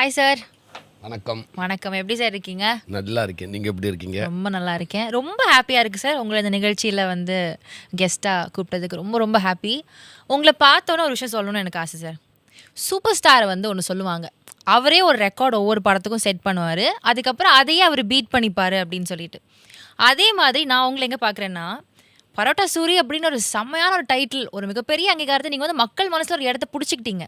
Hi sir. வணக்கம். வணக்கம். எப்படி சார் இருக்கீங்க? நல்லா இருக்கேன். நீங்கள் எப்படி இருக்கீங்க? ரொம்ப நல்லா இருக்கேன். ரொம்ப ஹாப்பியாக இருக்குது சார் உங்களை இந்த நிகழ்ச்சியில் வந்து கெஸ்ட்டாக கூப்பிட்டதுக்கு ரொம்ப ரொம்ப ஹாப்பி. உங்களை பார்த்தோன்னே ஒரு விஷயம் சொல்லணும்னு எனக்கு ஆசை சார். சூப்பர் ஸ்டாரை வந்து ஒன்று சொல்லுவாங்க, அவரே ஒரு ரெக்கார்ட் ஒவ்வொரு படத்துக்கும் செட் பண்ணுவார், அதுக்கப்புறம் அதையே அவர் பீட் பண்ணிப்பார் அப்படின்னு சொல்லிட்டு. அதே மாதிரி நான் உங்களை எங்கே பார்க்குறேன்னா, பரோட்டா சூரி அப்படின்னு ஒரு செம்மையான ஒரு டைட்டில், ஒரு மிகப்பெரிய அங்கீகாரத்தை நீங்கள் வந்து மக்கள் மனசில் ஒரு இடத்த பிடிச்சிக்கிட்டீங்க.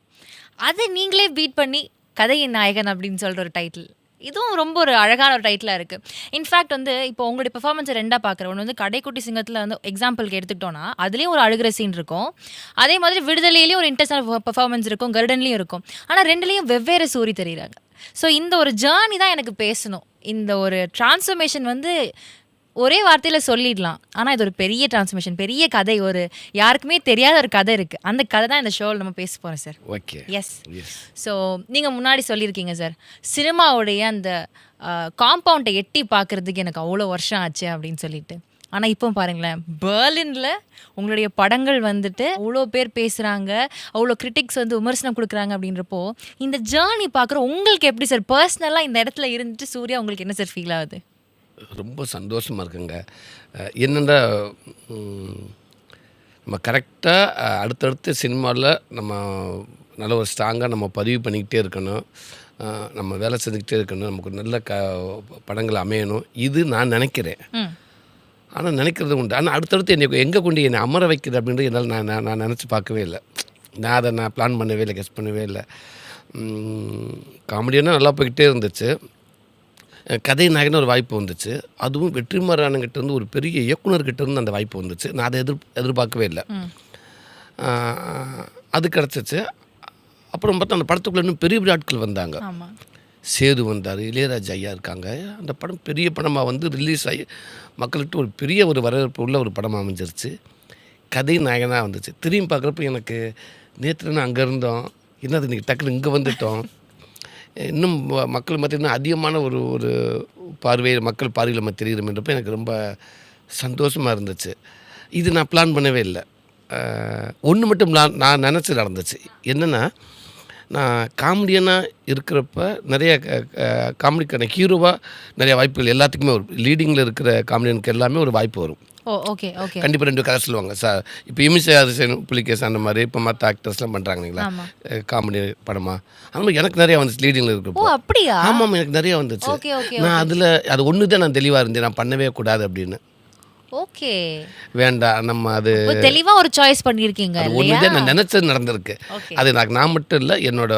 அதை நீங்களே பீட் பண்ணி கதையின் நாயகன் அப்படின்னு சொல்கிற ஒரு டைட்டில், இதுவும் ரொம்ப ஒரு அழகான ஒரு டைட்டிலாக இருக்குது. இன்ஃபேக்ட் வந்து இப்போ உங்களுடைய பெர்ஃபார்மன்ஸை ரெண்டாக பார்க்குறேன். ஒன்று வந்து கடைக்குட்டி சிங்கத்தில் வந்து எக்ஸாம்பிளுக்கு எடுத்துக்கிட்டோன்னா அதுலேயும் ஒரு அழுகிற சீன் இருக்கும், அதே மாதிரி விடுதலையிலையும் ஒரு இன்ட்ரெஸ்டான பெர்ஃபார்மன்ஸ் இருக்கும், கருடன்லேயும் இருக்கும். ஆனால் ரெண்டுலேயும் வெவ்வேறு சூரி தெரியுறாங்க. ஸோ இந்த ஒரு ஜேர்னி தான் எனக்கு பேசணும். இந்த ஒரு டிரான்ஸ்ஃபர்மேஷன் வந்து ஒரே வார்த்தையில் சொல்லிடலாம், ஆனால் இது ஒரு பெரிய டிரான்ஸ்ஃபர்மேஷன், பெரிய கதை, ஒரு யாருக்குமே தெரியாத ஒரு கதை இருக்குது. அந்த கதை தான் இந்த ஷோவில் நம்ம பேச போகிறோம் சார். ஓகே. எஸ். ஸோ நீங்கள் முன்னாடி சொல்லியிருக்கீங்க சார், சினிமாவுடைய அந்த காம்பவுண்டை எட்டி பார்க்குறதுக்கு எனக்கு அவ்வளோ வருஷம் ஆச்சு அப்படின்னு சொல்லிட்டு. ஆனால் இப்போ பாருங்களேன், பெர்லினில் உங்களுடைய படங்கள் வந்துட்டு அவ்வளோ பேர் பேசுகிறாங்க, அவ்வளோ கிரிட்டிக்ஸ் வந்து விமர்சனம் கொடுக்குறாங்க. அப்படின்றப்போ இந்த ஜேர்னி பார்க்குற உங்களுக்கு எப்படி சார் பர்சனலாக இந்த இடத்துல இருந்துட்டு சூர்யா உங்களுக்கு என்ன சார் ஃபீல் ஆகுது? ரொம்ப சந்தோஷமாக இருக்குங்க. என்னென்னா நம்ம கரெக்டாக அடுத்தடுத்து சினிமாவில் நம்ம நல்ல ஒரு ஸ்ட்ராங்காக நம்ம பதிவு பண்ணிக்கிட்டே இருக்கணும், நம்ம வேலை செஞ்சுக்கிட்டே இருக்கணும், நமக்கு நல்ல படங்கள் அமையணும், இது நான் நினைக்கிறேன். ஆனால் நினைக்கிறது உண்டு. ஆனால் அடுத்தடுத்து என்னை எங்கே கொண்டு என்னை அமர வைக்குது அப்படின்றது என்னால் நான் நினச்சி பார்க்கவே இல்லை. நான் பிளான் பண்ணவே இல்லை, கெஸ் பண்ணவே இல்லை. காமெடியாக நல்லா போய்கிட்டே இருந்துச்சு. கதை நாயகன்னு ஒரு வாய்ப்பு வந்துச்சு, அதுவும் வெற்றிமாறன்கிட்ட இருந்து ஒரு பெரிய இயக்குனர்கிட்ட இருந்து அந்த வாய்ப்பு வந்துச்சு. நான் அதை எதிர்பார்க்கவே இல்லை. அது கிடச்சிச்சு. அப்புறம் பார்த்தா அந்த படத்துக்குள்ளே இன்னும் பெரிய பெரிய ஆட்கள் வந்தாங்க. சேது வந்தார், இளையராஜா ஐயா இருக்காங்க. அந்த படம் பெரிய படமாக வந்து ரிலீஸ் ஆகி மக்கள்கிட்ட ஒரு பெரிய ஒரு வரவேற்பு உள்ள ஒரு படமாக அமைஞ்சிருச்சு. கதை நாயகனாக வந்துச்சு. திரும்பி பார்க்குறப்ப எனக்கு நேற்று அங்கே இருந்தோம், என்னது இன்றைக்கி டக்குன்னு இங்கே வந்துட்டோம், இன்னும் மக்கள் மத்தியில் அதிகமான ஒரு மக்கள் பார்வையில் நம்ம தெரிகிறோம்ன்றப்ப எனக்கு ரொம்ப சந்தோஷமாக இருந்துச்சு. இது நான் பிளான் பண்ணவே இல்லை. ஒன்று மட்டும் நான் நினச்சி நடந்துச்சு. என்னென்னா, நான் காமெடியனாக இருக்கிறப்ப நிறைய காமெடிக்கான ஹீரோவாக நிறைய வாய்ப்புகள் எல்லாத்துக்குமே வரும். லீடிங்கில் இருக்கிற காமெடியனுக்கு எல்லாமே ஒரு வாய்ப்பு வரும். Okay okay. கண்டிப்பாக 2 கதை சொல்லுவாங்க சார். இப்போ இமிசை அதிசயம், புலிகேஸ் அந்த மாதிரி இப்போ மற்ற ஆக்டர்ஸ்லாம் பண்ணுறாங்க இல்லைங்களா காமெடி படமாக, அந்த மாதிரி எனக்கு நிறையா வந்துச்சு லீடிங்கில் இருக்கிறப்போ. அப்படியா? ஆமாம், எனக்கு நிறையா வந்துச்சு. நான் அதில் அது ஒன்று தான் நான் தெளிவாக இருந்தேன், நான் பண்ணவே கூடாது அப்படின்னு. ஓகே, வேண்டாம், நம்ம அது தெளிவாக ஒரு சாய்ஸ் பண்ணியிருக்கீங்க. ஒன்று தான் நான் நினச்சது நடந்திருக்கு. அது நான் மட்டும் இல்லை, என்னோட